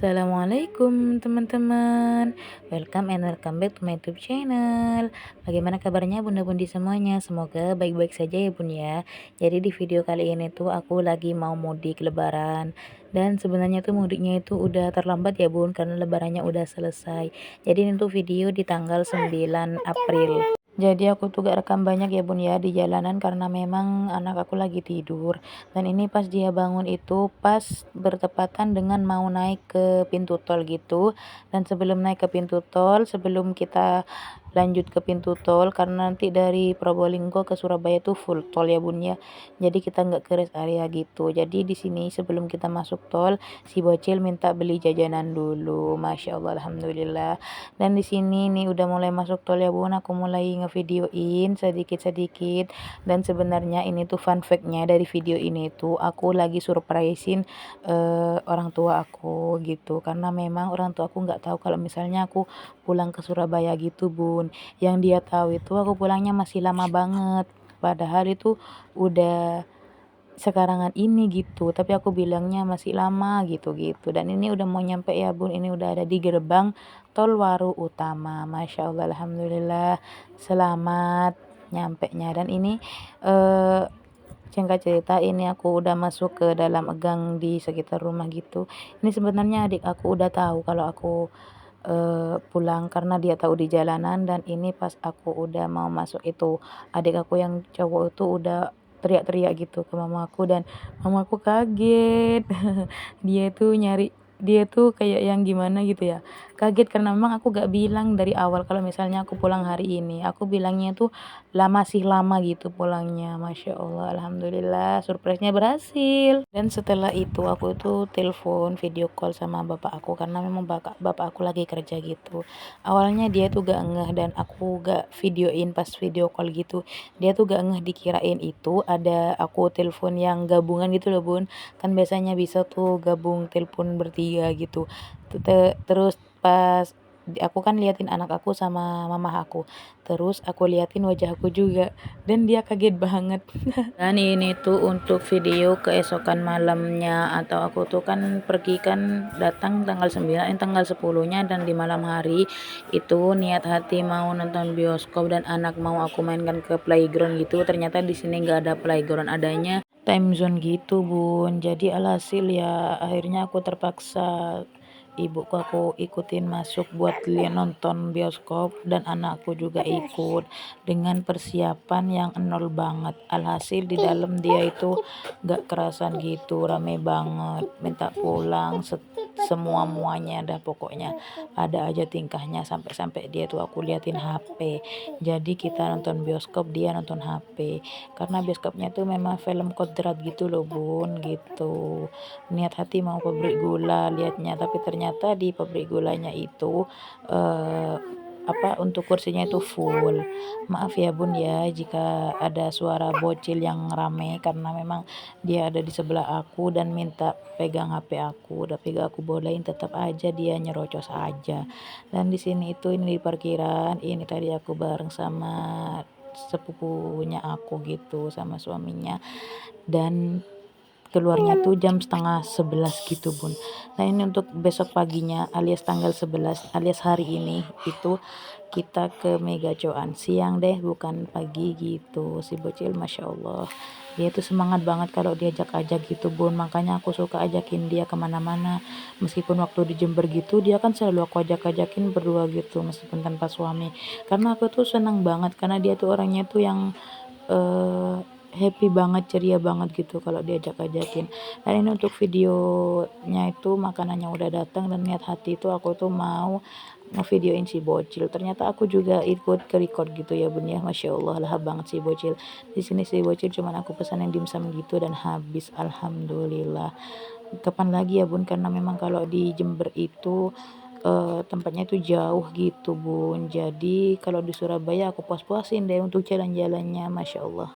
Assalamualaikum teman-teman. Welcome back to my YouTube channel. Bagaimana kabarnya bunda-bunda semuanya? Semoga baik-baik saja ya bun ya. Jadi di video kali ini tuh aku lagi mau mudik lebaran. Dan sebenarnya tuh mudiknya itu udah terlambat ya bun, karena lebarannya udah selesai. Jadi ini tuh video di tanggal 9 April. Jadi aku tuh gak rekam banyak ya bun ya di jalanan, karena memang anak aku lagi tidur. Dan ini pas dia bangun itu pas bertepatan dengan mau naik ke pintu tol gitu. Dan sebelum naik ke pintu tol, sebelum kita lanjut ke pintu tol, karena nanti dari Probolinggo ke Surabaya tuh full tol ya bun ya. Jadi kita nggak ke rest area gitu. Jadi di sini sebelum kita masuk tol, si bocil minta beli jajanan dulu. Masya Allah, alhamdulillah. Dan di sini nih udah mulai masuk tol ya bun, aku mulai ngevideoin sedikit-sedikit. Dan sebenarnya ini tuh fun fact-nya dari video ini tuh aku lagi surprisein orang tua aku gitu, karena memang orang tua aku nggak tahu kalau misalnya aku pulang ke Surabaya gitu bun. Yang dia tahu itu aku pulangnya masih lama banget, padahal itu udah sekarangan ini gitu, tapi aku bilangnya masih lama gitu. Dan ini udah mau nyampe ya bun, ini udah ada di gerbang tol Waru Utama. Masya Allah, alhamdulillah selamat nyampe nya. Dan ini eh singkat cerita, ini aku udah masuk ke dalam gang di sekitar rumah gitu. Ini sebenarnya adik aku udah tahu kalau aku pulang, karena dia tahu di jalanan. Dan ini pas aku udah mau masuk itu, adik aku yang cowok itu udah teriak-teriak gitu ke mamaku, dan mamaku kaget. Dia tuh kayak yang gimana gitu ya, kaget karena memang aku gak bilang dari awal kalau misalnya aku pulang hari ini. Aku bilangnya tuh masih lama gitu pulangnya. Masya Allah, alhamdulillah surprise-nya berhasil. Dan setelah itu aku tuh telepon video call sama bapak aku, karena memang bapak aku lagi kerja gitu. Awalnya dia tuh gak ngeh, dan aku gak videoin pas video call gitu. Dia tuh gak ngeh, dikirain itu ada aku telepon yang gabungan gitu loh bun. Kan biasanya bisa tuh gabung telepon bertiga gitu. Terus pas aku kan liatin anak aku sama mama aku, terus aku liatin wajah aku juga, dan dia kaget banget. Dan ini tuh untuk video keesokan malamnya, atau aku tuh kan pergi kan datang tanggal 9, tanggal 10-nya, dan di malam hari itu niat hati mau nonton bioskop dan anak mau aku mainkan ke playground gitu. Ternyata di sini nggak ada playground, adanya time zone gitu bun. Jadi alhasil ya akhirnya aku terpaksa ibuku aku ikutin masuk buat lihat nonton bioskop, dan anakku juga ikut dengan persiapan yang nol banget. Alhasil di dalam dia itu gak kerasan gitu, rame banget, minta pulang semua muanya dah, pokoknya ada aja tingkahnya. Sampai-sampai dia tuh aku liatin HP. Jadi kita nonton bioskop, dia nonton HP, karena bioskopnya tuh memang film kodrat gitu loh bun gitu. Niat hati mau pabrik gula liatnya, tapi ternyata di pabrik gulanya itu eh, untuk kursinya itu full. Maaf ya bun ya jika ada suara bocil yang rame, karena memang dia ada di sebelah aku dan minta pegang HP aku. Tapi gak aku bolehin, tetap aja dia nyerocos aja. Dan di sini itu, ini di parkiran, ini tadi aku bareng sama sepupunya aku gitu, sama suaminya. Dan keluarnya tuh jam setengah 11 gitu bun. Nah ini untuk besok paginya alias tanggal 11 alias hari ini itu kita ke Mega Coan siang deh, bukan pagi gitu. Si bocil Masya Allah, dia tuh semangat banget kalau diajak-ajak gitu bun. Makanya aku suka ajakin dia kemana-mana, meskipun waktu di Jember gitu dia kan selalu aku ajak-ajakin berdua gitu, meskipun tanpa suami. Karena aku tuh senang banget, karena dia tuh orangnya tuh yang eh, happy banget, ceria banget gitu kalau diajak-ajakin. Dan ini untuk videonya itu makanannya udah datang, dan niat hati itu aku tuh mau ngevideoin si bocil. Ternyata aku juga ikut ke record gitu ya bun ya. Masya Allah, lahap banget si bocil. Di sini si bocil cuman aku pesanin dimsum gitu dan habis, alhamdulillah. Kapan lagi ya bun, karena memang kalau di Jember itu tempatnya itu jauh gitu bun. Jadi kalau di Surabaya aku puas-puasin deh untuk jalan-jalannya. Masya Allah.